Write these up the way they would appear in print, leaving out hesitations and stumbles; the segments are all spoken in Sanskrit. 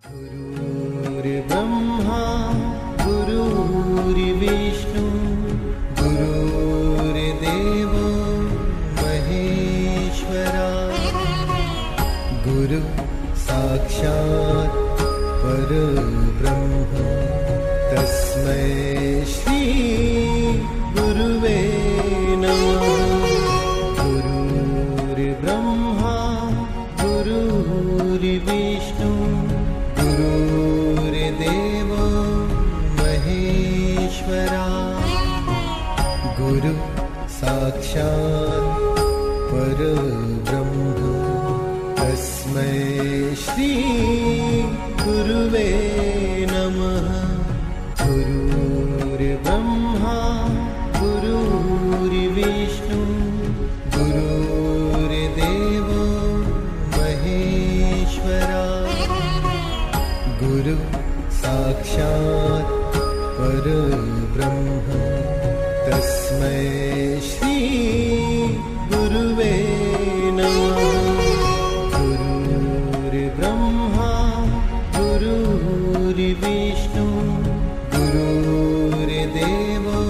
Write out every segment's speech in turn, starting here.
गुरुर्ब्रह्मा गुरुर्विष्णु गुरुर्देवो महेश्वरा गुरु साक्षात् परब्रह्म तस्मै श्री गुरुवे नमः। गुरुर्ब्रह्मा गुरुर्विष्णु गुरुर्देवो महेश्वरा गुरु साक्षात् परब्रह्म तस्मै श्री गुरुवे नमः। गुरुर्ब्रह्मा गुरुर्विष्णु गुरुर्देवो महेश्वरा गुरु साक्षात् परब्रह्म तस्मै श्री गुरुवे नमः। गुरुर्ब्रह्मा गुरुर्विष्णु गुरुर्देवो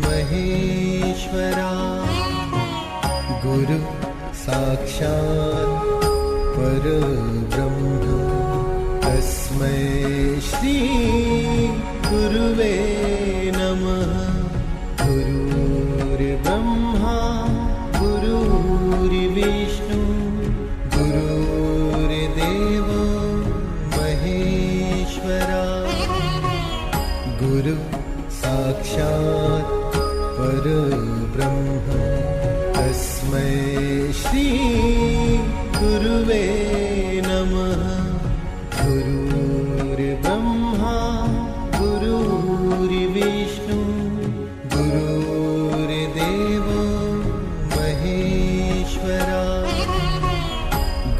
महेश्वरा गुरु साक्षात् परब्रह्म तस्मै श्री गुरुवे नमः। गुरुर्ब्रह्मा गुरुर्विष्णु गुरुर्देवो महेश्वरा गुरु साक्षात् परब्रह्म तस्मै श्री गुरुवे नमः। गुरुर्ब्रह्मा गुरुर्विष्णु गुरुर्देवो महेश्वरा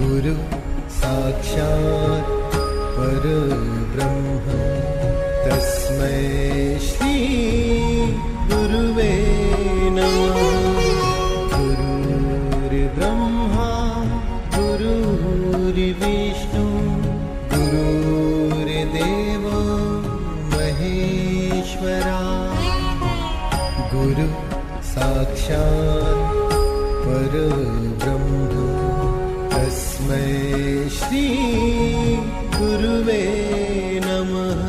गुरु साक्षात् परब्रह्म तस्मै श्री गुरुवे नमः। गुरुर्ब्रह्मा गुरुर्विष्णु गुरुर्देवो महेश्वरा गुरु साक्षात् परब्रह्म तस्मै श्री गुरुवे नमः।